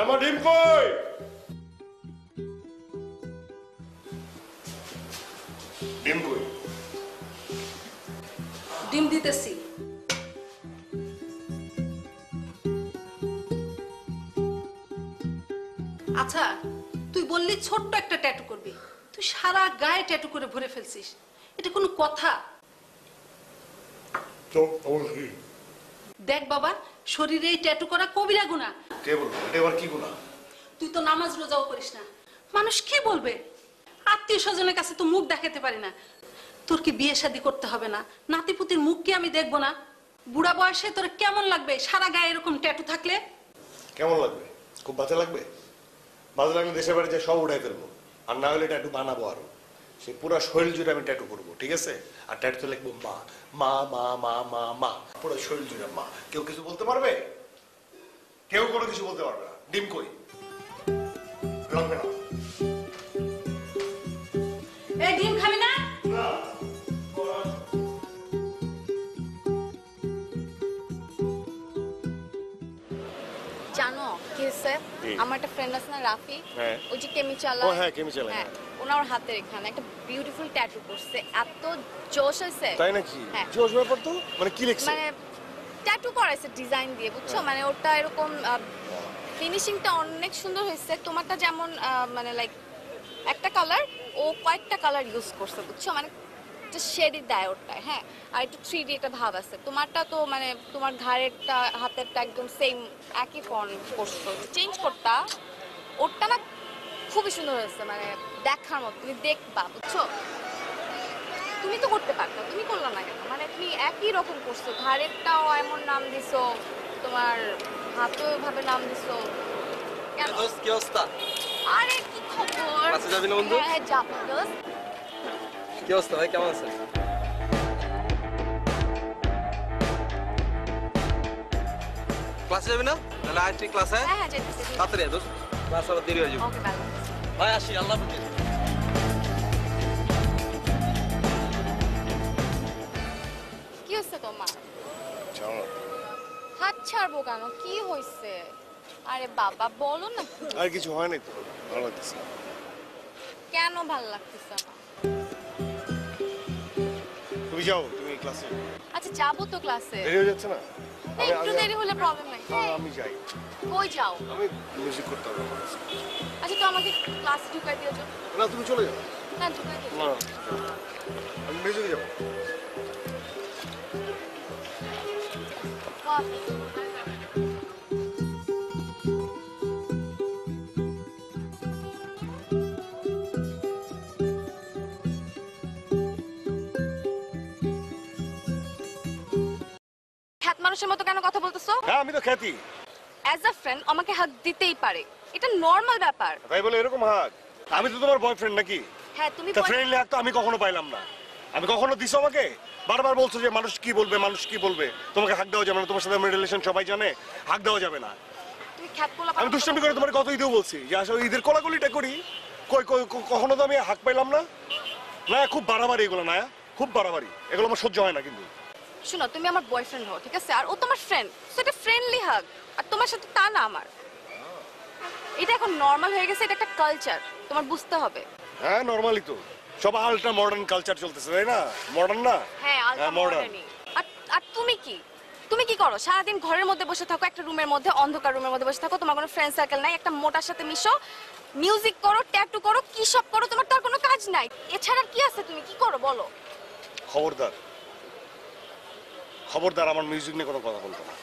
আমার ডিম কই? ডিম কই? ডিম দিতেছি। আচ্ছা, তুই বললি ছোট্ট একটা ট্যাটু করবি, তুই সারা গায়ে ট্যাটু করে ভরে ফেলছিস, এটা কোনো কথা? দেখ বাবা, শরীরে এই ট্যাটু করা কবিরা গুনাহ। কে বলবো এটা আবার কি গুনাহ? তুই তো নামাজ রোজাও করিস না, মানুষ কি বলবে? আত্মীয় স্বজনের কাছে তো মুখ দেখাতে পারি না। তোর কি বিয়ে শাদী করতে হবে না? নাতিপুতির মুখ কি আমি দেখবো না? বুড়া বয়সে তোর কেমন লাগবে সারা গায়ে এরকম ট্যাটু থাকলে? কেমন লাগবে? খুব বাজে লাগবে। বাজে লাগলে দেশের বাড়ি যে সব উঠাই ফেলবো, আর না হলে ট্যাটু বানাবো আরো। সেই পুরো শরীর জুড়ে আমি ট্যাটু করবো, ঠিক আছে? আর ট্যাটুতে লিখবো মা মা মা মা মা মা, পুরো শরীর জুড়ে মা। কেউ কিছু বলতে পারবে? কেউ কোনো কিছু বলতে পারবে না। ডিম কই? লাগবে না। এই ডিম খাবি না? জানো কি হয়েছে? আমার একটা ফ্রেন্ড আছে না, রাফি, ওই যে কেমি ও চালায়। হ্যাঁ, কেমি চালায়। হ্যাঁ, ওনার হাতের এখানে একটা বিউটিফুল ট্যাটু করছে, এত জোশ হয়েছে। তাই নাকি? হ্যাঁ। জোশ ব্যাপার তো। মানে কি লিখছে? মানে ট্যাটু করাইছে ডিজাইন দিয়ে, বুঝছো? মানে ওটা এরকম ফিনিশিংটা অনেক সুন্দর হয়েছে। তোমারটা যেমন মানে লাইক একটা কালার, ও কয়েকটা কালার ইউজ করছে, বুঝছো? মানে শেডি দেয় ওটায়। হ্যাঁ, আর একটু 3D একটা ভাব আছে। তোমারটা তো মানে তোমার ঘাড়েরটা হাতেরটা একদম সেম একই ফর্ম করছো, চেঞ্জ করতা। ওরটা না খুবই সুন্দর হয়েছে, মানে দেখার মতো। তুমি দেখবা, বুঝছো? তুমি তো করতে পারতো, তুমি করলা না কেন? মানে তুমি একই রকম করছো, ঘাড়েরটাও এমন নাম দিছো, তোমার হাতেও এভাবে নাম দিছো কেন? দোস্ত কি অবস্থা? আরে কি খবর? ক্লাসে যাবি না বন্ধু? হ্যাঁ যাবো দোস্ত। কি অবস্থা ভাই, কেমন আছেন? ক্লাসে যাবি না? তাহলে আজ তুই ক্লাসে হ্যাঁ হ্যাঁ যেতেছি। তাড়াতাড়ি আয় দোস্ত, ক্লাস আবার দেরি হয়ে যাবে। Okay bye. ভাই আসি, আল্লাহ হাফেজ। কি হচ্ছে তোমার? চলো। হাত ছাড়বো কেন? কি হয়েছে? আরে বাবা বলো না। আর কিছু হয় নাই তো, ভালো লাগতেছে। কেন ভালো লাগতেছে না? তুমি যাও, তুমি ক্লাসে। আচ্ছা যাবো তো ক্লাসে। দেরি হয়ে যাচ্ছে না? একটু দেরি হলে প্রবলেম নাই। আমি যাই। কই যাও? আমি মিউজিক করতে হবে আমার। আচ্ছা তো আমাকে ক্লাসে ঢুকাই দিও তো। না তুমি চলে যাও। না ঢুকাই দিও। না আমি মিউজিকে যাবো। খ্যাত মানুষের মতো কেন কথা বলতেছো? হ্যাঁ আমি তো খ্যাতি। অ্যাজ আ ফ্রেন্ড আমাকে হাত দিতেই পারে, এটা নর্মাল ব্যাপার। তাই বলে এরকম হাত? আমি তো তোমার বয়ফ্রেন্ড নাকি? হ্যাঁ তুমি তা ফ্রেন্ডলি হাত তো আমি কখনো পাইলাম না। আমি কখনো দিছো আমাকে? বারবার বলছো যে মানুষ কি বলবে, মানুষ কি বলবে, তোমাকে হাক দেওয়া যাবে না, তোমার সাথে আমার রিলেশন সবাই জানে, হাক দেওয়া যাবে না। তুমি খ্যাত কোলা। আমি দুষ্টামি করে তোমার কত ঈদেও বলছি যে আসলে ঈদের কোলাকুলিটা করি, কই কই কখনো তো আমি হাক পাইলাম না। না খুব বাড়াবাড়ি এগুলো, না খুব বাড়াবাড়ি, এগুলো আমার সহ্য হয় না কিন্তু। শোনো তুমি আমার বয়ফ্রেন্ড হও, ঠিক আছে? আর ও তোমার ফ্রেন্ড, সো এটা ফ্রেন্ডলি হাগ। আর তোমার সাথে তা না আমার। এটা এখন নর্মাল হয়ে গেছে, এটা একটা কালচার, তোমার বুঝতে হবে। হ্যাঁ নর্মালি তো সব আলট্রা মডার্ন কালচার চলতেছে, তাই না? মডার্ন না? হ্যাঁ আলট্রা মডার্ন। মডার্নই। আর তুমি কি? তুমি কি করো? সারাদিন ঘরের মধ্যে বসে থাকো, একটা রুমের মধ্যে, অন্ধকার রুমের মধ্যে বসে থাকো, তোমার কোনো ফ্রেন্ড সার্কেল নাই, একটা মোটার সাথে মিশো, মিউজিক করো, ট্যাটু করো, কি সব করো, তোমার তো আর কোনো কাজ নাই। এছাড়া কি আছে? তুমি কি করো বলো? খবরদার খবরদার আমার মিউজিক নিয়ে কোনো কথা বলতো না।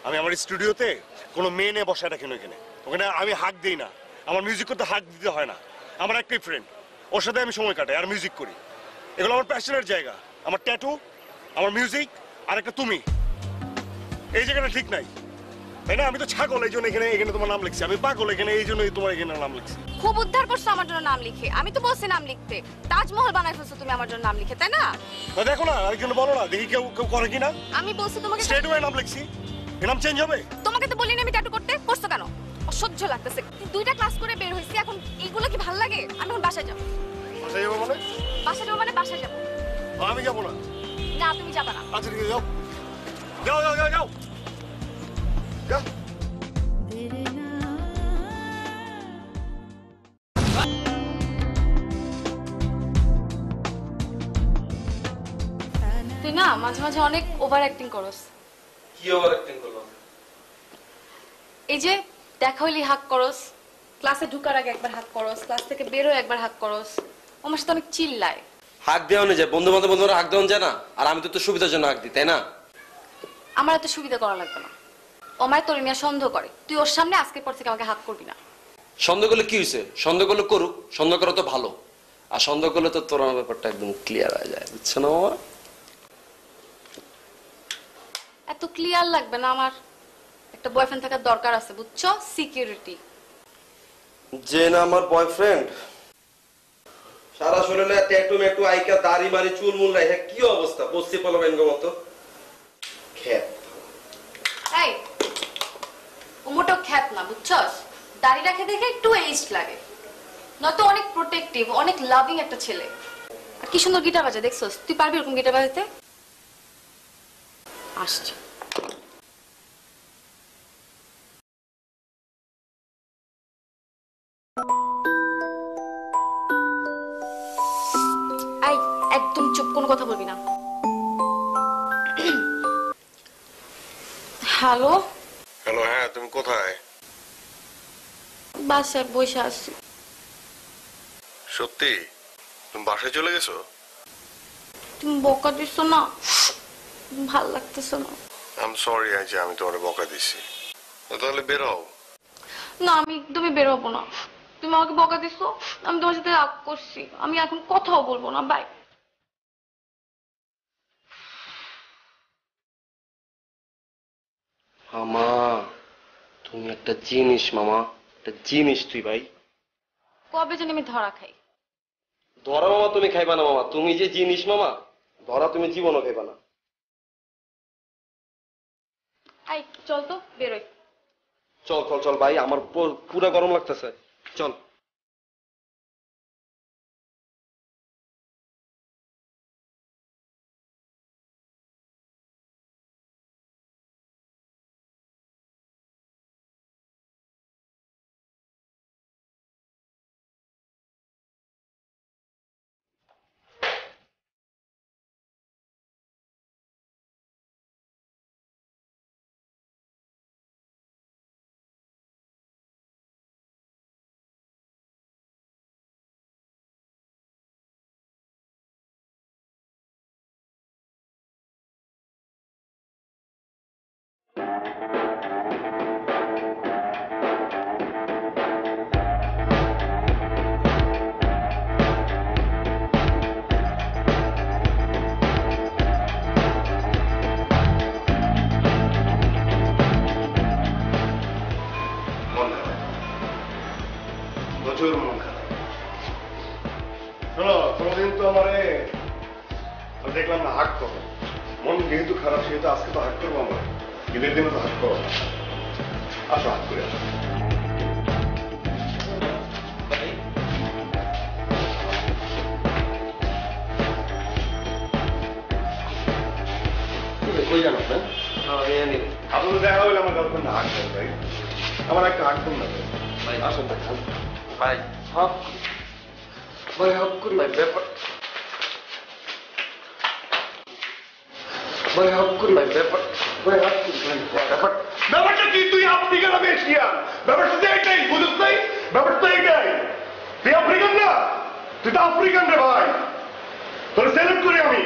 আমি আমার স্টুডিওতে কোনো মেয়ে নিয়ে বসায় রাখি না, ওখানে আমি হাক দিই না। আমার মিউজিক করতে হাক দিতে হয় না। আমার একটাই ফ্রেন্ড, ওর সাথে আমি সময় কাটাই আর মিউজিক করি। এগুলো আমার প্যাশনের জায়গা। আমার ট্যাটু, আমার মিউজিক, আর একটা তুমি, এই জায়গাটা ঠিক নাই, তাই না? আমি তো ছাগল, এই জন্য এখানে তোমার নাম লিখছি। আমি পাগল, এখানে এই জন্যই তোমার এখানে নাম লিখছি। খুব উদ্ধার করছো আমার জন্য নাম লিখে। আমি তো বলছি নাম লিখতে, তাজমহল বানাই ফেলছো তুমি আমার জন্য নাম লিখে, তাই না? তো দেখো না, আরেকজন বলো না, দেখি কেউ কেউ করে কিনা। আমি বলছি তোমাকে, স্ট্রেট ওয়ে নাম লিখছি, এর নাম চেঞ্জ হবে? তোমাকে তো বলিনি আমি ট্যাটু করতে, করছো কেন? অসহ্য লাগতেছে। দুইটা ক্লাস করে বের হইছি, এখন এইগুলো কি ভালো লাগে? আমি এখন বাসায় যাবো। বাসায় যাবো মানে? বাসায় যাবো মানে বাসায় যাবো। আমি যাবো না। না তুমি যাবা না। আচ্ছা ঠিক আছে, যাও যাও যাও যাও যাও। যা। তুই না মাঝে মাঝে অনেক ওভার অ্যাক্টিং করস। কি ওভার অ্যাক্টিং করলাম? এই যে দেখা হইলি হাক করস, ক্লাসে ঢুকার আগে একবার হাক করস, ক্লাস থেকে বের হয়ে একবার হাক করস, আমার সাথে অনেক চিল্লায়। হাক দেওয়া যায়, বন্ধু বান্ধব বন্ধুরা হাক দেওয়া যায় না? আর আমি তো তোর সুবিধার জন্য হাক দিই, তাই না? আমার এত সুবিধা করা লাগবে না। ওমায় তোর নিয়ে সন্দেহ করে, তুই ওর সামনে আজকের পর থেকে আমাকে হাক করবি না। সন্দেহ করলে কি হয়েছে? সন্দেহ করলে করুক, সন্দেহ করা তো ভালো। আর সন্দেহ করলে তো তোর আমার ব্যাপারটা একদম ক্লিয়ার হয়ে যায়, বুঝছো না মামা? এত ক্লিয়ার লাগবে না আমার। একটা বয়ফ্রেন্ড থাকার দরকার আছে, বুঝছো? সিকিউরিটি। যে না আমার বয়ফ্রেন্ড, সারা শরীরে ট্যাটু মেটু আইকা দাড়ি মারি চুল মুল রাখা, কি অবস্থা পশ্চিম পলবেঙ্গ মতো খ্যাত। এই ও মোটেও খ্যাত না, বুঝছস? দাড়ি রাখে দেখে একটু এজড লাগে, নয়তো অনেক প্রোটেক্টিভ, অনেক লাভিং একটা ছেলে। আর কি সুন্দর গিটার বাজে, দেখছস? তুই পারবি এরকম গিটার বাজাতে? আসছে। এই একদম চুপ, কোনো কথা বলবি না। হ্যালো। হ্যালো, হ্যাঁ তুমি কোথায়? বাসায় বসে আছি। সত্যি তুমি বাসায় চলে গেছো? তুমি বকা দিছো না, ভাল লাগতেছে না। আই এম সরি যে আমি তোমার বকা দিছি। তাহলে বের হও। না আমি একদমই বের হবো না। তুমি আমাকে বকা দিছো, আমি তোমার সাথে রাগ করছি, আমি এখন কথাও বলবো না। বাই। মামা তুমি একটা জিনিস, মামা একটা জিনিস তুই ভাই। কবে জানি আমি ধরা খাই। ধরা মামা তুমি খাইবা না মামা, তুমি যে জিনিস মামা, ধরা তুমি জীবনও খাইবা না। আই চল তো বেরোই। চল চল চল ভাই, আমার পুরা গরম লাগতেছে, চল। মন খারাপ, প্রচুর মন খারাপ। শোনো, কোনোদিন তো আমারে দেখলাম না হাক করো। মন যেহেতু খারাপ সেহেতু আজকে তো হাক করবো আমরা, ঈদের দিনে তো হাক করো। আসো হাক করে আসো। কই জানো না? আপনাদের দেখা হলে আমার গার্লফ্রেন্ড হাক করে ভাই, আমার একটা হাক করুন না ভাই। আসুন ভাই, ভাই হাক, ভাই হাক করি ভাই, ব্যাপার ভাই হাক করি ভাই, ব্যাপার ভাই হাক করি ভাই, ব্যাপার ব্যাপারটা কি? তুই আফ্রিকান, আমি এশিয়ান। ব্যাপারটা তো এইটাই, বুঝিস নাই? ব্যাপারটা তো এইটাই। তুই আফ্রিকান না, তুই তো আফ্রিকান রে ভাই, তোর সেলেক্ট করি আমি।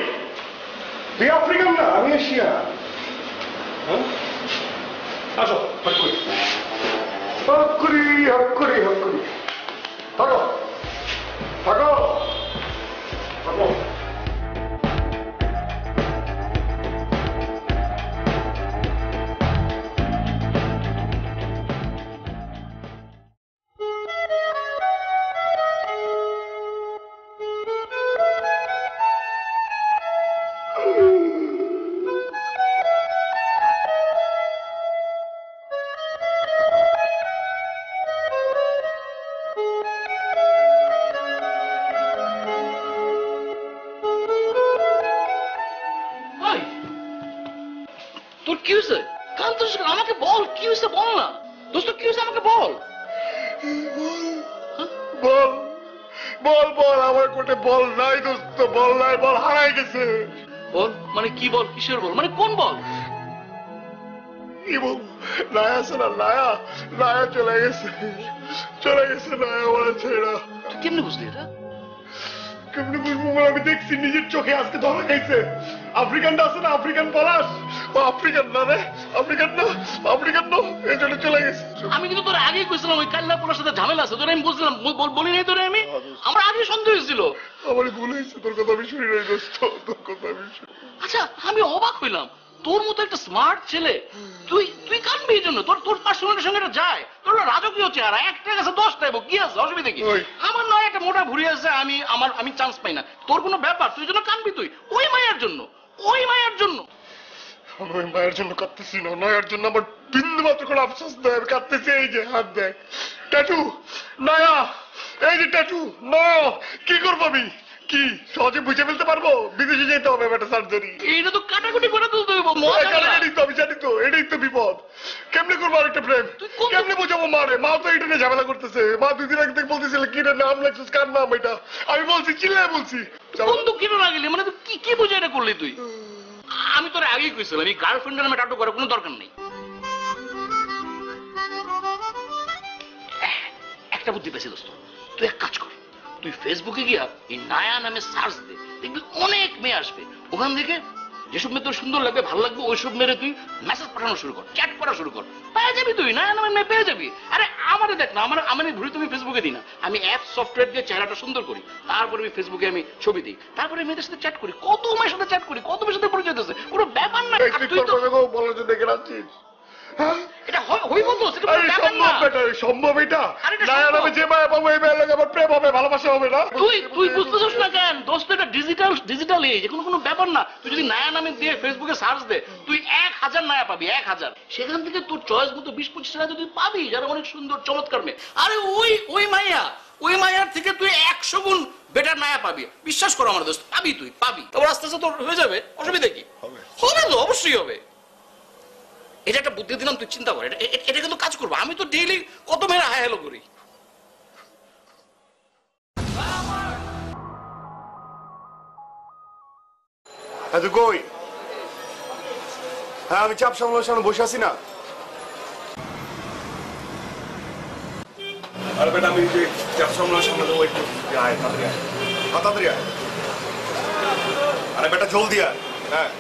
তুই আফ্রিকান না, আমি এশিয়ান। হ্যাঁ আসো, হাক করি হাক করি হাক করি হাক করি। থাকো থাকো থাকো। বল কি হয়েছে বল না দোস্ত কি হয়েছে আমাকে বল বল বল বল আমার কোটে বল নাই দোস্ত, বল নাই, বল হারাই গেছে। বল মানে কি বল কিসের বল মানে কোন বল কি বল, নায়া আছে না, নায়া নায়া চলে গেছে নায়া আমার ছেড়া। তুই কেমনে বুঝলি এটা কেমনি বুঝবো, আমি দেখছি নিজের চোখে, আজকে ধরা খাইছে। আফ্রিকানটা আছে না, আফ্রিকান পলাশ, ও আফ্রিকান না রে, আফ্রিকান না, এই জন্য চলে গেছে। আমি কিন্তু তোর আগেই কইছিলাম ওই কাল্লা পোলার সাথে ঝামেলা আছে তোরে আমি বুঝলাম বলি নাই তোরে আমি আমার আগে সন্দেহ হয়েছিল। আমার ভুল হয়েছে, তোর কথা আমি শুনি নাই দোস্ত, তোর কথা আমি শুনি। আচ্ছা আমি অবাক হইলাম তোর মতো একটা স্মার্ট ছেলে তুই তুই কানবি এই জন্য তোর তোর পার্সোনালিটির সঙ্গে এটা যায় তোর রাজকীয় চেহারা একটা কাছে 10টা এবং কি আছে অসুবিধা কি আমার নয় একটা মোটা ভুড়ি আছে আমি চান্স পাই না তোর কোনো ব্যাপার তুই জন্য কানবি তুই ওই মায়ের জন্য আমি ওই মায়ের জন্য কাঁদতেছি না, নয়ার জন্য আমার বিন্দু মাত্র কোনো আফসোস নয়, আমি কাঁদতেছি। এই যে হাত দেখ ট্যাটু, নয়া, এই যে ট্যাটু, নয়া, কি করবো আমি, কি সহজে বুঝে ফেলতে পারবো? বিদেশে যেতে হবে একটা সার্জারি। এইটা তো কাটাকুটি করে তুলতে হইব আমি জানি তো, এটাই তো বিপদ। কেমনে করবো আরেকটা প্রেম, কেমনে বুঝাবো মারে? মা তো এটা নিয়ে ঝামেলা করতেছে। মা 2 দিন আগে থেকে বলতেছিল কি রে নাম লাগছিস, কার নাম এটা? আমি বলছি, চিল্লায় বলছি। বন্ধু কেন লাগলি মানে তুই কি কি বুঝে এটা করলি তুই? আমি তোর আগেই কইছিলাম এই গার্লফ্রেন্ডের নামে টাটু করার কোনো দরকার নেই। একটা বুদ্ধি পেয়েছি দোস্ত, তুই এক কাজ কর, তুই ফেসবুকে গিয়া এই নায়া নামে সার্চ দে, দেখবি অনেক মেয়ে আসবে। ওখান থেকে যেসব মেয়ে তোর সুন্দর লাগবে ভালো লাগবে ওইসব মেয়েরে তুই মেসেজ পাঠানো শুরু কর, চ্যাট করা শুরু কর, পেয়ে যাবি তুই নায়া নামের মেয়ে পেয়ে যাবি। আরে আমারে দেখ না, আমার এই ভুড়ি তুমি ফেসবুকে দিই না, আমি অ্যাপ সফটওয়্যার দিয়ে চেহারাটা সুন্দর করি, তারপরে আমি ফেসবুকে আমি ছবি দিই, তারপরে মেয়েদের সাথে চ্যাট করি, কত মেয়ের সাথে চ্যাট করি, কত মেয়ের সাথে পরিচয় দিতেছে, কোনো ব্যাপার না। আর তুই তো বলার জন্য এখানে আছিস, এটা হইব তো, সেটা কোনো ব্যাপার না। সম্ভব এটা? আরে এটা নায়া নামে সম্ভব। যে মায়া পাবো, এই মায়ের লাগে আমার প্রেম হবে, ভালোবাসা হবে না? তুই বুঝতেছিস না কেন দোস্ত? এটা ডিজিটাল এজ, কোনো ব্যাপার না। তুই যদি নায়া নামে দিয়ে ফেসবুকে সার্চ দে, তুই 1000 নায়া পাবি, 1000। সেখান থেকে তোর চয়েস মতো 20-25 টাকা তুই পাবি, যারা অনেক সুন্দর চমৎকার মেয়ে। আরে ওই মাইয়ার থেকে তুই 100 গুণ বেটার নায়া পাবি, বিশ্বাস করো আমার দোস্ত, পাবি, তুই পাবি। তারপর আস্তে আস্তে তোর হয়ে যাবে, অসুবিধা কি? হবে তো, অবশ্যই হবে। এটা একটা বুদ্ধি দিলাম, তুই চিন্তা কর, এটা কিন্তু কাজ করবো। আমি তো ডেইলি কত মেয়েরা হাই হ্যালো করি। হ্যাঁ তুই কই? হ্যাঁ আমি চাপ সামলানোর সামনে বসে আছি না। আরে বেটা আমি যে চাপ সামলানোর সামনে দেবো, একটু আয়, তাড়াতাড়ি আয়, তাড়াতাড়ি আয়। আরে বেটা জলদি আয়। হ্যাঁ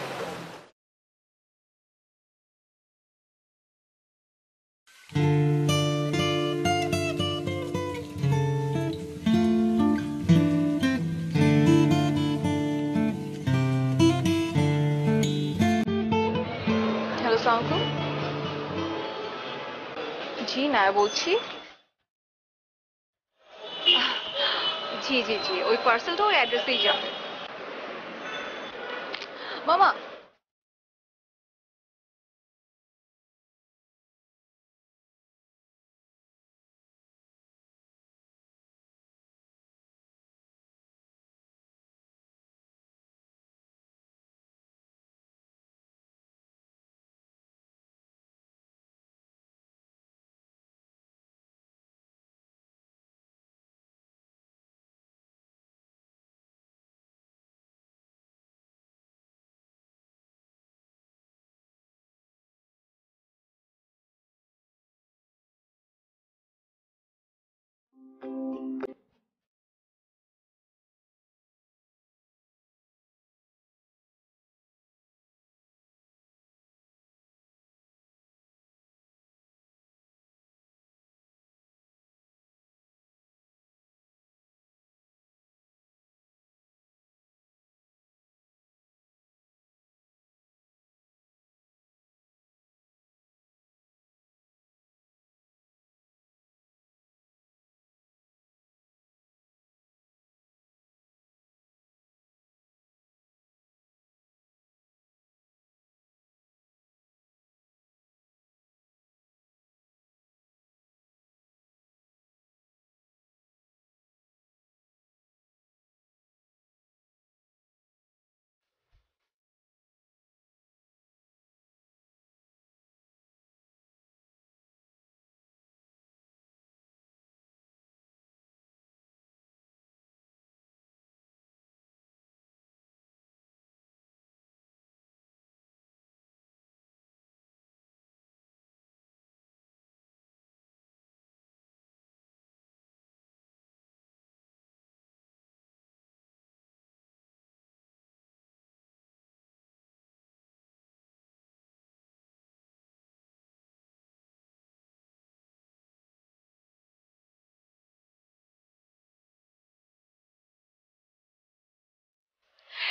হ্যালো সাঙ্কু, জি না বলছি। জি জি জি, ওই পার্সেলটা ওই অ্যাড্রেসেই যাবে। মামা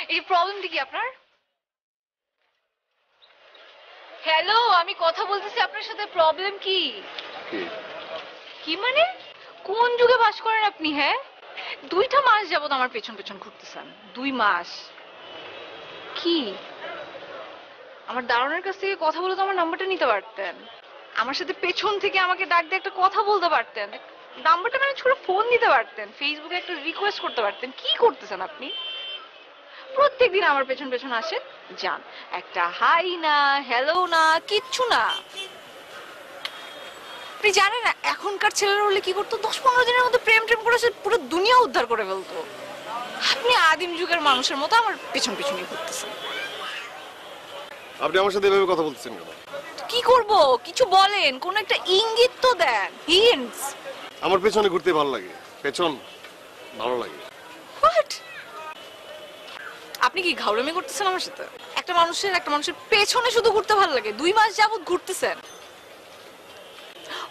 এই প্রবলেমটা কি আপনার? হ্যালো, আমি কথা বলতেছি আপনার সাথে, প্রবলেম কি? কি মানে? কোন যুগে বাস করেন আপনি? হ্যাঁ, 2টা মাস যাবত আমার পেছন পেছন ঘুরতেছেন। 2 মাস? কি আমার দারোয়ানের কাছ থেকে কথা বলে তো আমার নাম্বারটা নিতে পারতেন, আমার সাথে পেছন থেকে আমাকে ডাক দিয়ে একটা কথা বলতে পারতেন, নাম্বারটা ম্যানেজ করে ফোন দিতে পারতেন, ফেসবুকে একটা রিকোয়েস্ট করতে পারতেন। কি করতেছেন আপনি? প্রত্যেকদিন আমার পেছন পেছন আসেন, যান, একটা হাই না, হ্যালো না, কিচ্ছু না। আপনি জানেন না এখনকার ছেলেরা হলে কি করতো? 10-15 দিনের মধ্যে প্রেম টেম করে পুরো দুনিয়া উদ্ধার করে ফেলতো। আপনি আদিম যুগের মানুষের মতো আমার পেছন পেছনই ঘুরতেছেন। আপনি আমার সাথে এভাবে কথা বলতেছেন কেন? কি করব? কিছু বলেন, কোন একটা ইঙ্গিত তো দেন, হিন্টস। আমার পেছনে ঘুরতে ভালো লাগে, পেছন ভালো লাগে। হোয়াট? আপনি কি ঘাউড়ামি করতেছেন আমার সাথে? একটা মানুষের পেছনে শুধু ঘুরতে ভালো লাগে, 2 মাস যাবত ঘুরতেছেন।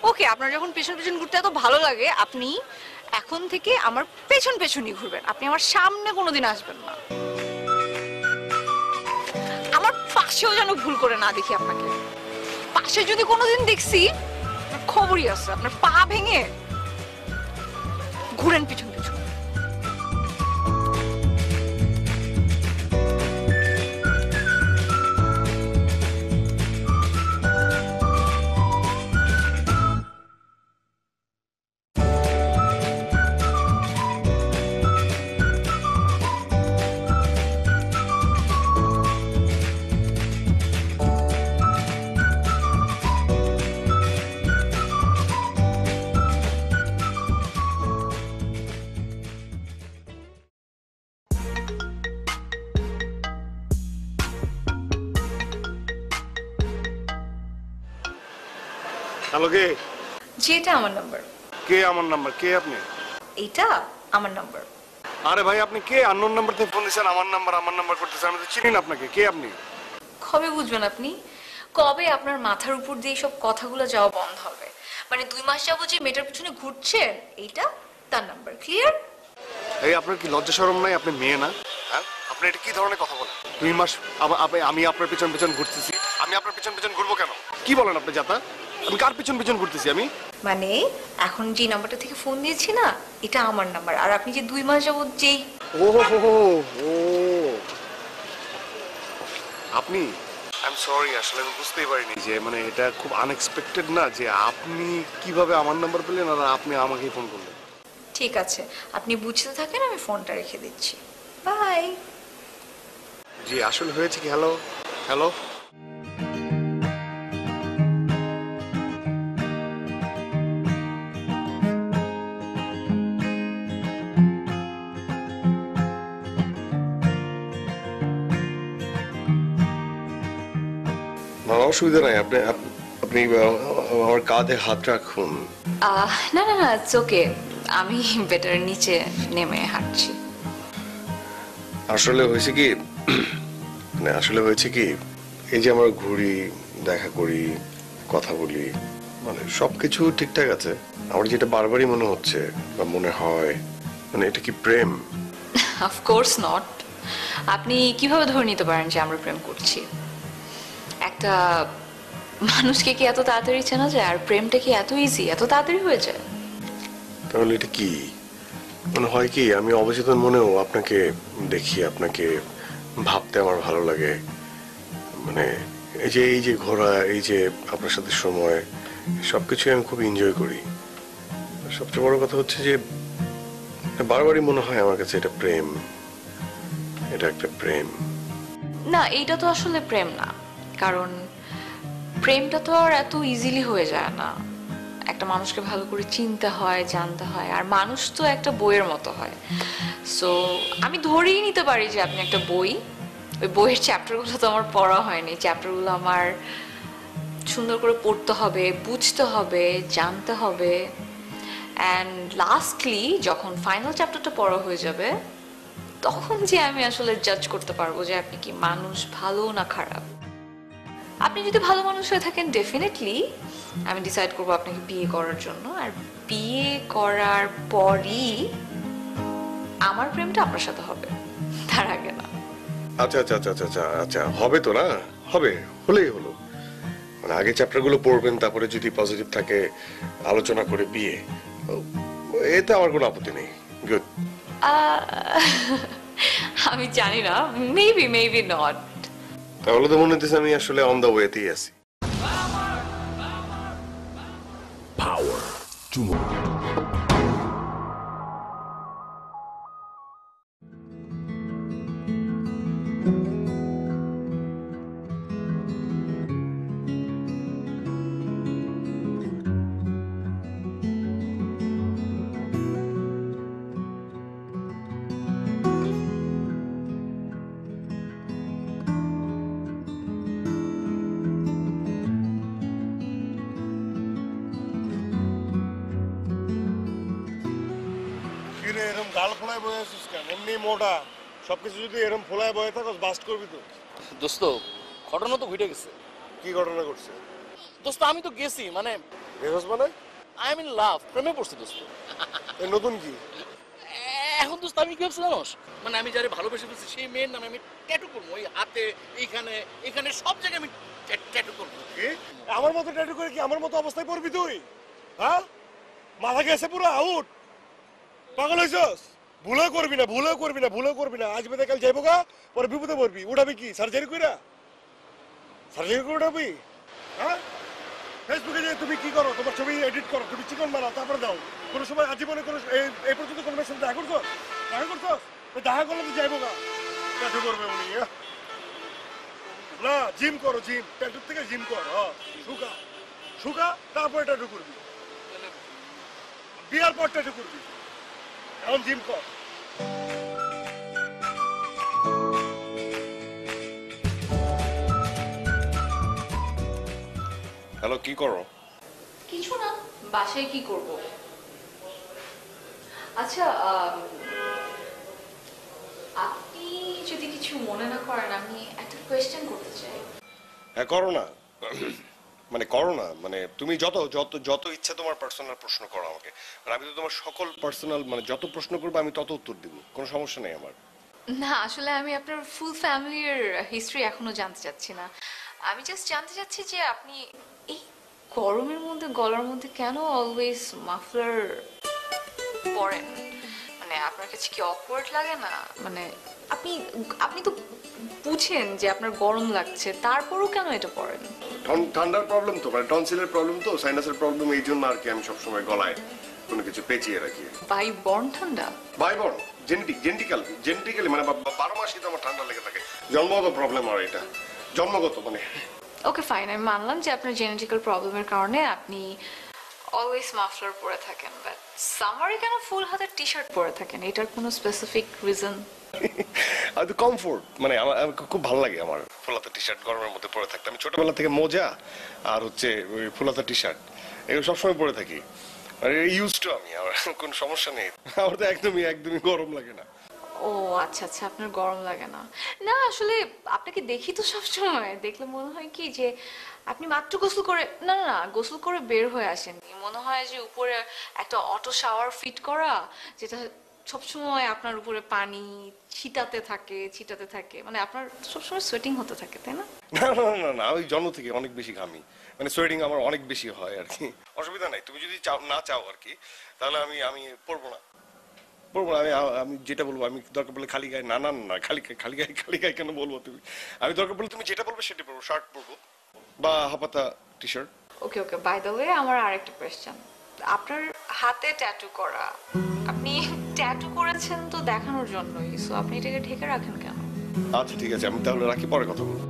ওকে, আপনার যখন পেছন পেছন ঘুরতে এত ভালো লাগে, আপনি এখন থেকে আমার পেছন পেছনই ঘুরবেন, আপনি আমার সামনে কোনোদিন আসবেন না। আমার পাশেও যেন ভুল করে না দেখি আপনাকে। পাশে যদি কোনোদিন দেখছি, খবরই আছে, আপনার পা ভেঙে ঘুরেন পিছন পিছন। হ্যালো, কে? জি, এটা আমার নাম্বার। কে আমার নাম্বার? কে আপনি? এটা আমার নাম্বার। আরে ভাই, আপনি কে? আননোন নাম্বার থেকে ফোন দিয়েছেন, আমার নাম্বার করতেছেন। আমি তো চিনি না আপনাকে। কে আপনি? কবে বুঝবেন আপনি? কবে আপনার মাথার উপর দিয়ে সব কথাগুলো যাওয়া বন্ধ হবে? মানে 2 মাস যাবো যে মেয়েটার পিছনে ঘুরছেন, এইটা তার নাম্বার। ক্লিয়ার? এই, আপনার কি লজ্জা শরম নাই? আপনি মেয়ে না? হ্যাঁ, আপনি এটা কি ধরনের কথা বলেন? 2 মাস আমি আপনার পিছন পিছন ঘুরতেছি? আমি আপনার পিছন পিছন ঘুরবো কেন? কি বলেন আপনি জাতা? আমি কার পিছন পিছন ঘুরতেছি আমি? মানে এখন যে নাম্বারটা থেকে ফোন দিয়েছি না, এটা আমার নাম্বার। আর আপনি যে 2 মাস যাবত যেই ও আপনি, আই এম সরি, আসলে আমি বুঝতেই পারিনি যে মানে এটা খুব আনএক্সপেক্টেড না যে আপনি কিভাবে আমার নাম্বার পেলেন আর আপনি আমাকেই ফোন করলেন। ঠিক আছে, আপনি বুঝতে থাকেন, আমি ফোনটা রেখে দিচ্ছি। বাই। জি, আসলে হয়েছে কি, হ্যালো হ্যালো অসুবিধা নাই, আপনি আপনি আমার কাঁধে হাত রাখুন। না না না, ইটস ওকে, আমি বেটার নিচে নেমে হাঁটছি। আসলে হয়েছে কি, মানে আসলে হয়েছে কি, এই যে আমরা ঘুরি, দেখা করি, কথা বলি, মানে সবকিছু ঠিকঠাক আছে। আমার যেটা বারবারই মনে হচ্ছে বা মনে হয়, মানে এটা কি প্রেম? Of course not. আপনি কিভাবে ধরে নিতে পারেন যে আমরা প্রেম করছি? একটা মানুষকে কি এত তাড়াতাড়ি চেনা যায়? আর প্রেমটা কি এত ইজি, এত তাড়াতাড়ি হয়ে যায়? তাহলে এটা কি মনে হয় কি, আমি অবচেতন মনেও আপনাকে দেখি, আপনাকে ভাবতে আমার ভালো লাগে। মানে এই যে ঘোরা, এই যে আপনার সাথে সময়, সবকিছু আমি খুব এনজয় করি। সবচেয়ে বড় কথা হচ্ছে যে বারবারই মনে হয় আমার কাছে এটা প্রেম, এটা একটা প্রেম। না, এইটা তো আসলে প্রেম না, কারণ প্রেমটা তো আর এত ইজিলি হয়ে যায় না। একটা মানুষকে ভালো করে চিনতে হয়, জানতে হয়, আর মানুষ তো একটা বইয়ের মতো হয়। সো আমি ধরেই নিতে পারি যে আপনি একটা বই, ওই বইয়ের চ্যাপ্টারগুলো তো আমার পড়া হয়নি, চ্যাপ্টারগুলো আমার সুন্দর করে পড়তে হবে, বুঝতে হবে, জানতে হবে, অ্যান্ড লাস্টলি যখন ফাইনাল চ্যাপ্টারটা পড়া হয়ে যাবে, তখন যে আমি আসলে জাজ করতে পারবো যে আপনি কি মানুষ ভালো না খারাপ। আপনি যদি ভালো মানুষ হয়ে থাকেন, ডেফিনেটলি আমি ডিসাইড করবো আপনাকে বিয়ে করার জন্য, আর বিয়ে করার পরই আমার প্রেমটা আপনার সাথে হবে, তার আগে না। আচ্ছা আচ্ছা আচ্ছা আচ্ছা আচ্ছা আচ্ছা, হবে তো না? হবে, হলেই হলো। মানে আগে চ্যাপ্টারগুলো পড়বেন, তারপরে যদি পজিটিভ থাকে আলোচনা করে বিয়ে, এতে আমার কোনো আপত্তি নেই। গুড। আহ, আমি জানি না, মেবি মেবি নট। তাহলে তো মনে হচ্ছে আমি আসলে অন দ্য ওয়েতেই আছি। Power Jumo. কিরে এরকম গাল ফোলায় বয়ে আছিস কেন? এমনি মোটা, সবকিছু যদি এরকম ফোলায় বয়ে থাকো বাস্ট করবি তো। দোস্ত ঘটনা তো ঘটে গেছে। কি ঘটনা ঘটছে? দোস্ত আমি তো গেছি, মানে দেখোস মানে আই এম ইন লাভ, প্রেমে পড়ছি দোস্ত। এই নতুন কি? এখন দোস্ত আমি কি ভাবছি জানোস, মানে আমি যারে ভালোবেসে ফেলছি সেই মেয়ের নামে আমি ট্যাটু করবো, ওই হাতে, এইখানে এখানে সব জায়গায় আমি ট্যাটু করবো। কি আমার মতো ট্যাটু করে কি আমার মতো অবস্থায় পড়বি তুই? হ্যাঁ, মাথা গেছে পুরো আউট, পাগল হইছস? ভুলেও করবি না, ভুলেও করবি না, ভুলেও করবি না। আজ বেদে কাল যাইবো গা, পরে বিপদে পড়বি। উঠাবি কি সার্জারি কইরা? সার্জারি করে উঠাবি? হ্যাঁ, ফেসবুকে যে তুমি কি করো, তোমার ছবি এডিট করো, তুমি চিকন বানাও, তারপরে দাও। কোনো সময় আজীবনে কোনো এই পর্যন্ত কোনো সাথে দেখা করছো? দেখা করছো? দেখা করলে তো যাইবো গা, ট্যাটু করবে উনি। না, জিম করো, জিম, ট্যাটুর থেকে জিম কর। শুকা শুকা, তারপরে ট্যাটু করবি। বিয়ার পর ট্যাটু করবি, এখন জিম কর। হ্যালো, কি করো? কিছু না, বাসায় কি করব? আচ্ছা, আপনি যদি কিছু মনে না করেন, আমি একটা কোয়েশ্চেন করতে চাই। হ্যাঁ, করো না। মানে করো না, মানে তুমি যত যত যত ইচ্ছা তোমার পার্সোনাল প্রশ্ন করো আমাকে। আর আমি তো তোমার সকল পার্সোনাল, মানে যত প্রশ্ন করবে আমি তত উত্তর দিব, কোনো সমস্যা নেই আমার। না, আসলে আমি আপনার ফুল ফ্যামিলির হিস্ট্রি এখনো জানতে চাচ্ছি না। আমি জাস্ট জানতে চাচ্ছি যে আপনি এই গরমের মধ্যে গলার মধ্যে কেন অলওয়েজ মাফলার পরেন? মানে আপনার কাছে কি অকওয়ার্ড লাগে না? মানে আপনি আপনি তো বুঝেন যে আপনার গরম লাগছে, তারপরও কেন এটা পরেন? ঠান্ডার প্রবলেম তো, মানে টনসিলের প্রবলেম তো, সাইনাসের প্রবলেম, এই জন্য আর কি আমি সবসময় গলায় কোনো কিছু পেঁচিয়ে রাখি। বাই বর্ন ঠান্ডা? বাই বর্ন, জেনেটিক্যালি, মানে 12 মাসই তো আমার ঠান্ডা লেগে থাকে। জন্মগত প্রবলেম আর এটা, জন্মগত মানে। ওকে ফাইন, আমি মানলাম যে আপনার জেনেটিক্যাল প্রবলেমের কারণে আপনি অলওয়েজ মাফলার পরে থাকেন, বাট সামারে কেন ফুল হাতের টি শার্ট পরে থাকেন? এটার কোনো স্পেসিফিক রিজন? আর তো কমফোর্ট, মানে আমার খুব ভালো লাগে আমার ফুলাতা টি শার্ট গরমের মধ্যে পরে থাকতে। আমি ছোটবেলা থেকে মোজা আর হচ্ছে ওই ফুলাতা টি শার্ট এগুলো সবসময় পরে থাকি। আর ইউজ টু আমি, আমার কোনো সমস্যা নেই। আমার তো একদমই একদমই গরম লাগে না। ও আচ্ছা আচ্ছা, আপনার গরম লাগে না? না আসলে আপনাকে দেখি তো সবসময়, দেখলে মনে হয় কি যে আপনি মাত্র গোসল করে, না না না, গোসল করে বের হয়ে আসেননি, মনে হয় যে উপরে একটা অটো শাওয়ার ফিট করা, যেটা সবসময় আপনার উপরে পানি ছিটাতে থাকে, মানে আপনার সবসময় সোয়েটিং হতে থাকে, তাই না? না না না না, আমি জন্ম থেকে অনেক বেশি ঘামি, মানে সোয়েটিং আমার অনেক বেশি হয় আর কি। অসুবিধা নাই, তুমি যদি চাও না চাও আর কি, তাহলে আমি আমি পরবো না। আমি আমি যেটা বলবো, আমি দরকার পড়লে খালি গায়ে, না না না, খালি গায়ে কেন বলবো তুমি? আমি দরকার পড়লে তুমি যেটা বলবে সেটা পরবো, শার্ট পরবো বা হাফাতা T shirt. Okay okay, by the way আমার আরেকটা কোয়েশ্চেন, আপনার হাতে ট্যাটু করা, আপনি ট্যাটু করেছেন তো দেখানোর জন্যই, সো আপনি এটাকে ঢেকে রাখেন কেন? আচ্ছা ঠিক আছে, আমি তাহলে রাখি, পরে কথা বলবো।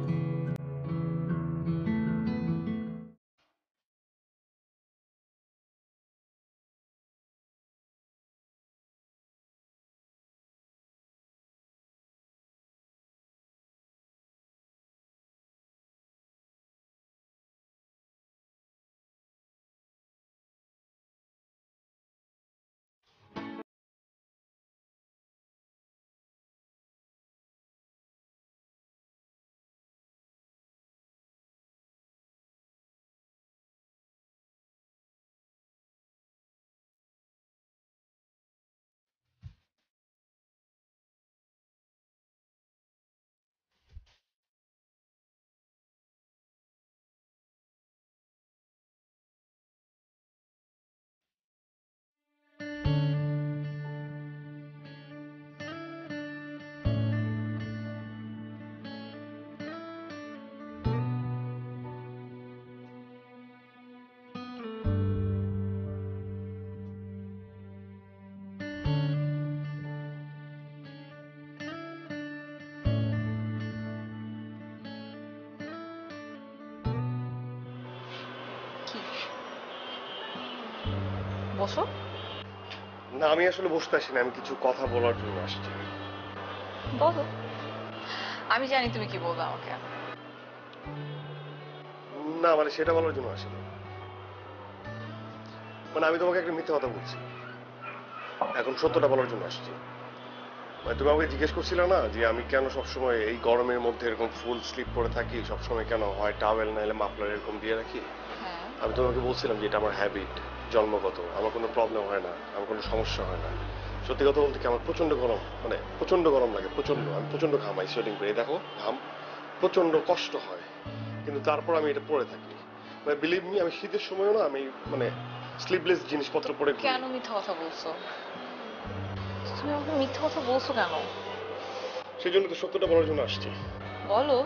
বসো। না আমি আসলে বসতে আসি না, আমি কিছু কথা বলার জন্য আসছি। বলো। আমি জানি তুমি কি বলবে আমাকে। না মানে সেটা বলার জন্য আসিনি, মানে আমি তোমাকে একটা মিথ্যা কথা বলছি, এখন সত্যটা বলার জন্য আসছি। মানে তুমি আমাকে জিজ্ঞেস করছিলে না যে আমি কেন সবসময় এই গরমের মধ্যে এরকম ফুল স্লিপ পরে থাকি, সবসময় কেন হয় টাওয়েল নাইলে মাফলার এরকম দিয়ে রাখি। হ্যাঁ। আমি তোমাকে বলছিলাম যে এটা আমার হ্যাবিট, জন্মগত, আমার কোনো প্রবলেম হয় না, আমার কোনো সমস্যা হয় না। সত্যি কথা বলতে কি আমার প্রচন্ড গরম, মানে প্রচন্ড গরম লাগে, প্রচন্ড, আমি প্রচন্ড ঘামাই সোয়েটিং করে, এই দেখো ঘাম, প্রচন্ড কষ্ট হয়, কিন্তু তারপর আমি এটা পরে থাকি। মানে বিলিভ মি, আমি শীতের সময়ও না আমি মানে স্লিভলেস জিনিসপত্র পরে ঘুরি। কেন মিথ্যা কথা বলছো? তুমি আমাকে মিথ্যা কথা বলছো কেন? সেই জন্য তো সত্যটা বলার জন্য আসছি। বলো।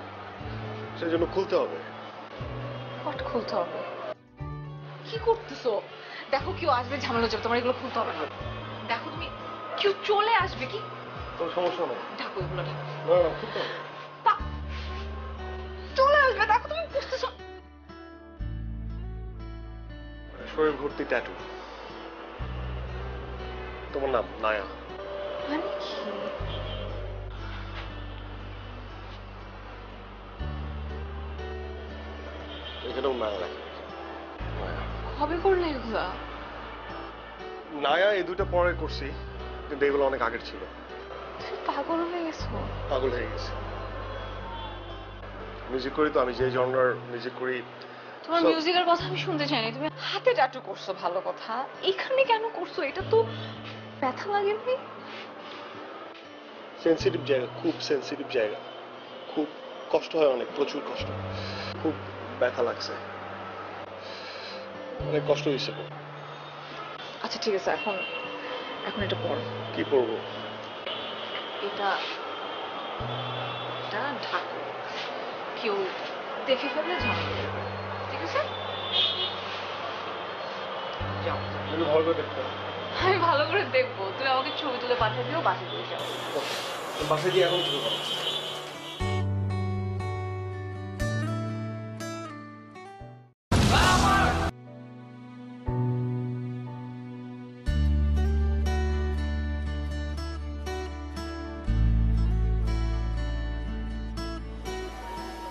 সেই জন্য খুলতে হবে। হট খুলতে হবে? কি করতেছো? দেখো কেউ আসবে, ঝামেলা যাবে, তোমার এগুলো খুলতে হবে না। দেখো তুমি, কেউ চলে আসবে কি? কোনো সমস্যা নেই। ঢাকো এগুলো, ঢাকো। না না খুলতে হবে। চলে আসবে, দেখো তুমি বুঝতেছো। শরীর ভর্তি ট্যাটু, তোমার নাম নায়া। মানে কি? এখানেও নায়া লেখা। কবে করলে এগুলা? নায়া এই দুটো পরে করছি, কিন্তু এগুলো অনেক আগের ছিল। তুমি পাগল হয়ে গেছো। পাগল হয়ে গেছে। মিউজিক করি তো, আমি যে জনরার মিউজিক করি। তোমার So- মিউজিকের কথা আমি শুনতে চাইনি। তুমি হাতে ট্যাটু করছো, ভালো কথা। এখানে কেন করছো? এটা তো ব্যথা লাগে ভাই। সেন্সিটিভ জায়গা, খুব সেন্সিটিভ জায়গা, খুব কষ্ট হয়, অনেক প্রচুর কষ্ট, খুব ব্যথা লাগছে, অনেক কষ্ট হয়েছে। আচ্ছা ঠিক আছে, এখন এখন এটা পড়ো। কি করবো? এটা এটা ঢাকো, কেউ দেখে ফেললে ঝামেলা করবে। ঠিক আছে, যাও। তুমি ভালো করে দেখতে হবে। আমি ভালো করে দেখবো। তুমি আমাকে ছবি তুলে পাঠিয়ে দিও, বাসে দিয়ে যাও। বাসায় গিয়ে এখন শুরু করো।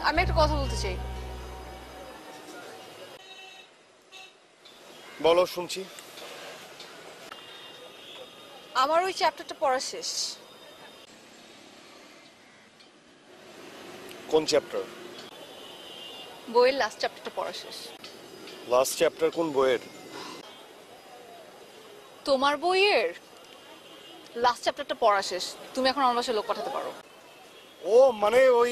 আমি একটা কথা বলতে চাই। বলো, শুনছি। আমার ওই চ্যাপ্টারটা পড়া শেষ। কোন চ্যাপ্টার? বইয়ের লাস্ট চ্যাপ্টারটা পড়া শেষ। লাস্ট চ্যাপ্টার কোন বইয়ের? তোমার বইয়ের লাস্ট চ্যাপ্টারটা পড়া শেষ। তুমি এখন আমার বাসায় লোক পাঠাতে পারো। ও মানে ওই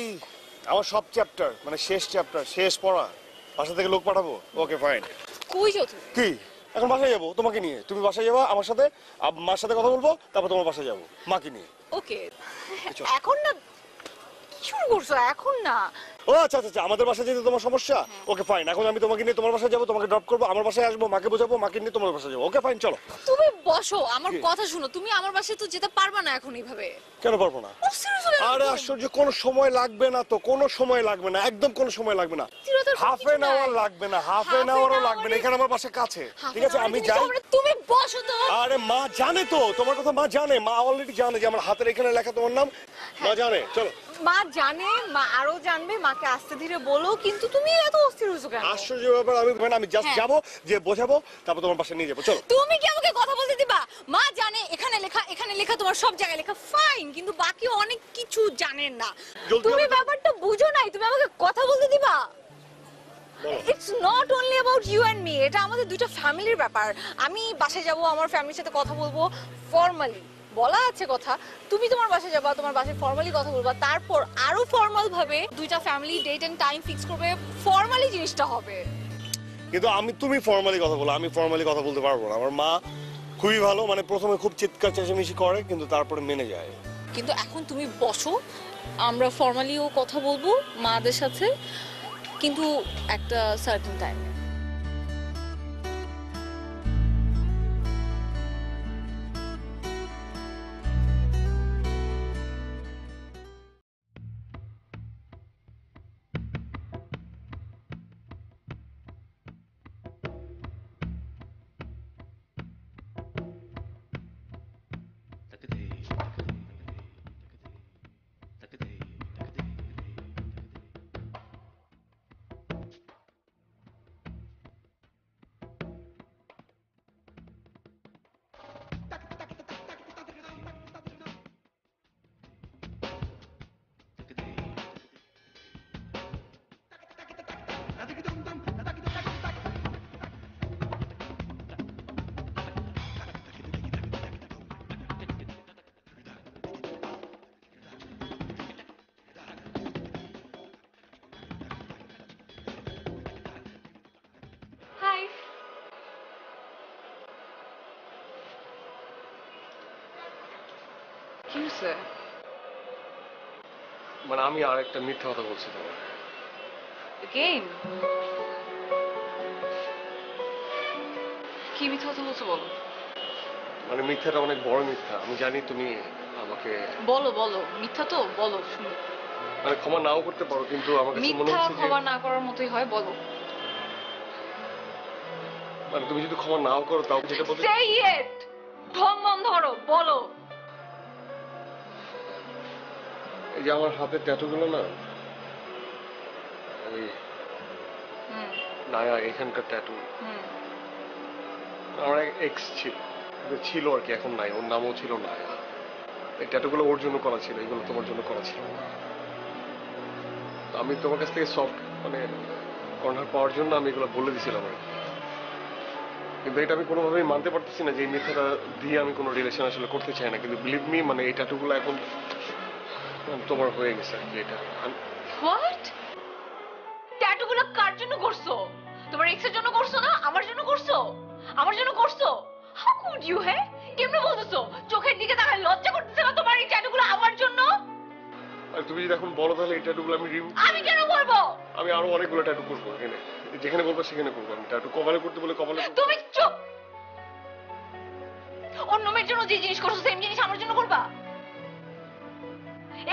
আমার সব চ্যাপ্টার, মানে শেষ চ্যাপ্টার, শেষ পড়া, বাসা থেকে লোক পাঠাবো। Okay fine. কই যাও তুমি? কি এখন বাসায় যাবো তোমাকে নিয়ে? তুমি বাসায় যাবো আমার সাথে, মার সাথে কথা বলবো, তারপর তোমার বাসায় যাবো মাকে নিয়ে। ওকে, এখন না। কি শুরু করছো? এখন না। ও আচ্ছা আচ্ছা আচ্ছা, আমাদের বাসায় যেতে তোমার সমস্যা? ওকে ফাইন, এখন আমি তোমাকে নিয়ে তোমার বাসায় যাবো, তোমাকে ড্রপ করবো, আমার বাসায় আসবো, মাকে বোঝাবো, মাকে নিয়ে তোমার বাসায় যাবো। ওকে ফাইন, চলো। তুমি বসো, আমার কি? কথা শুনো। তুমি আমার বাসায় তো যেতে পারবা না এখন এইভাবে। কেন পারবো না? আরে আশ্চর্য, কোনো সময় লাগবে না তো, কোনো সময় লাগবে না, একদম কোনো সময় লাগবে না। হাফ এন আওয়ার লাগবে না, হাফ এন আওয়ারও লাগবে না, এখানে আমার বাসা কাছে। ঠিক আছে আমি যাই। তুমি বসো তো। আরে মা জানে তো তোমার কথা, মা জানে, মা অলরেডি জানে যে আমার হাতের এখানে লেখা তোমার নাম, মা জানে। চলো। মা জানে, মা আরো জানবে। মাকে আস্তে ধীরে বলো, কিন্তু তুমি এত অস্থির হয়েছো কেন? আশ্চর্য ব্যাপার, আমি জাস্ট হ্যাঁ। যাবো, যে বোঝাবো, তারপর তোমার বাসায় নিয়ে যাবো। চলো। তুমি কি আমাকে কথা বলতে দিবা? মা জানে এখানে লেখা, এখানে লেখা, তোমার সব জায়গায় লেখা, ফাইন, কিন্তু বাকি অনেক কিছু জানেন না। জলদি তুমি আমাকে- ব্যাপারটা বুঝো নাই। তুমি আমাকে কথা বলতে দিবা? বলো। It's not only about you and me. এটা আমাদের দুটো ফ্যামিলির ব্যাপার। আমি বাসায় যাব, আমার ফ্যামিলির সাথে কথা বলবো, ফর্মালি বলা আছে কথা। তুমি তোমার বাসায় যাবা, তোমার বাসায় ফর্মালি কথা বলবা, তারপর আরো ফর্মাল ভাবে দুইটা family date and time fix করবে, ফর্মালি জিনিসটা হবে। কিন্তু তুমি ফর্মালি কথা বলো, আমি ফর্মালি কথা বলতে পারবো না। আমার মা খুবই ভালো, মানে প্রথমে খুব চিৎকার চেঁচামেচি করে, কিন্তু তারপরে মেনে যায়। কিন্তু এখন তুমি বসো, আমরা ফর্মালিও কথা বলবো মাদের সাথে, কিন্তু একটা সার্টেন টাইমে। কি হয়েছে? মানে আমি আর একটা মিথ্যা কথা বলছি তোমার। গেম কি মিথ্যা কথা বলছো বলো? মানে মিথ্যাটা অনেক বড় মিথ্যা, আমি জানি তুমি আমাকে বলো বলো, মিথ্যা তো বলো শুনি। মানে ক্ষমা নাও করতে পারো, কিন্তু আমার কাছে মনে মিথ্যা হচ্ছে যে ক্ষমা না করার মতোই হয়, বলো। মানে তুমি যদি ক্ষমা নাও করো তাও যেটা বলতে Say it! ঢং বন্ধ করো, বলো। এই যে আমার হাতের ট্যাটুগুলো না, ওই হুম নায়া এখানকার ট্যাটু হুম আমার এক্স ছিল আর কি, এখন নাই, ওর নামও ছিল নায়া। এই ট্যাটুগুলো ওর জন্য করা ছিল, এগুলো তোমার জন্য করা ছিল না। তো আমি তোমার কাছ থেকে সফট মানে কর্নার পাওয়ার জন্য আমি এগুলো বলে দিছিলাম আর কি। কিন্তু এটা আমি কোনোভাবেই মানতে পারতেছি না যে এই মিথ্যাটা দিয়ে আমি কোনো রিলেশন আসলে করতে চাই না, কিন্তু বিলিভ মি মানে এই ট্যাটুগুলো এখন তোমার হয়ে গেছে আর কি। এটা হোয়াট? ট্যাটুগুলো কার জন্য করছো? তোমার এক্সের জন্য করছো না? আমার জন্য করছো? আমার জন্য করছো? How could you? হে, কেমনে বলতেছো? চোখের দিকে তাকায় লজ্জা করতেছে না তোমার এই ট্যাটুগুলো আমার জন্য? আর তুমি যদি এখন বলো তাহলে এই ট্যাটুগুলো আমি আমি কেন করবো? আমি আরো অনেকগুলো ট্যাটু করবো এখানে, যেখানে বলবো সেখানে করবো। আমি ট্যাটু কপালে করতে বলে কপালে করবো। তুমি চুপ। অন্য মেয়ের জন্য যে জিনিস করছো সেম জিনিস আমার জন্য করবা?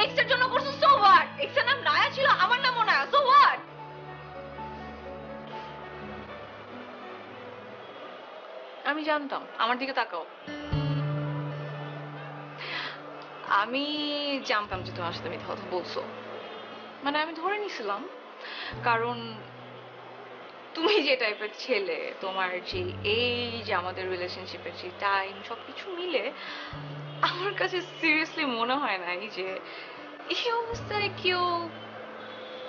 এক্সের জন্য করছো, সো হোয়াট? এক্সের নাম নায়া ছিল, আমার নামও নায়া, সো হোয়াট? আমি জানতাম, আমার দিকে তাকাও। আমি জানতাম যে তোমার সাথে মিথ্যা কথা বলছো, মানে আমি ধরে নিছিলাম, কারণ তুমি যে টাইপের ছেলে, তোমার যে এইজ, আমাদের রিলেশনশিপের যে টাইম, সবকিছু মিলে আমার কাছে সিরিয়াসলি মনে হয় নাই যে এই অবস্থায় কেউ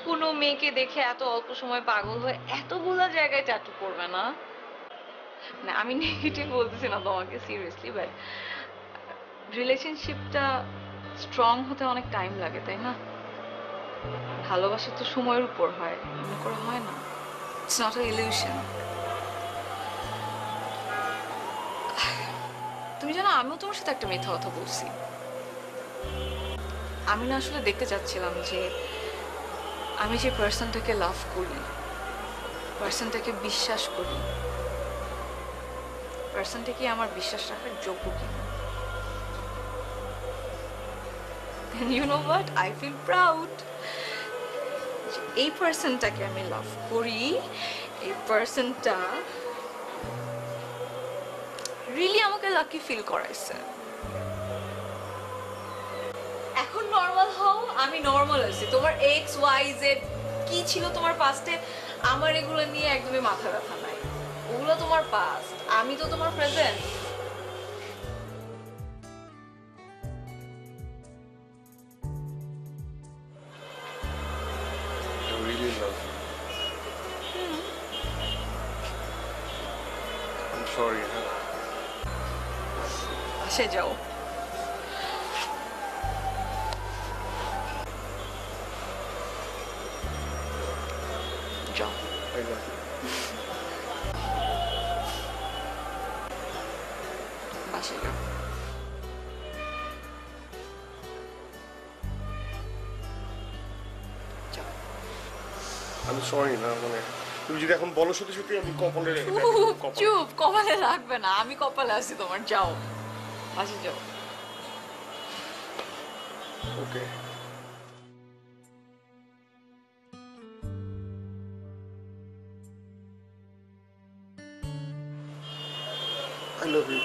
কোনো মেয়েকে দেখে এত অল্প সময় পাগল হয়ে এতগুলা জায়গায় ট্যাটু করবে না। না, আমি নেগেটিভ বলতেছি না তোমাকে, সিরিয়াসলি, বাট রিলেশনশিপটা স্ট্রং হতে অনেক টাইম লাগে, তাই না? ভালোবাসা তো সময়ের উপর হয়, মনে করে হয় না। It's not a illusion. তুমি জানো, আমিও তোমার সাথে একটা মিথ্যা কথা বলছি। আমি না আসলে দেখতে চাচ্ছিলাম যে আমি যে পার্সনটাকে লাভ করি, পার্সনটাকে বিশ্বাস করি, পার্সনটা কি আমার বিশ্বাস রাখার যোগ্য কিনা। And you know what? I feel proud. এই পার্সনটাকে আমি লাভ করি, এই পার্সনটা রিয়েলি আমাকে লাকি ফিল করাইছে। এখন নর্মাল হও, আমি নর্মাল আছি। তোমার এক্স ওয়াই জেড কি ছিল তোমার পাস্টে, আমার এগুলো নিয়ে একদমই মাথা ব্যথা নাই। ওগুলো তোমার পাস্ট, আমি তো তোমার present. I really love you. I'm sorry. সে যাও। যাও। I love you. বাসায় যাও। যাও। আমি সরি না, মানে তুমি যদি এখন বলো সত্যি সত্যি আমি কপালে চুপ, কপালে রাখবে না, আমি কপালে আছি তোমার। যাও, বাসায় যাও। ওকে। I love you.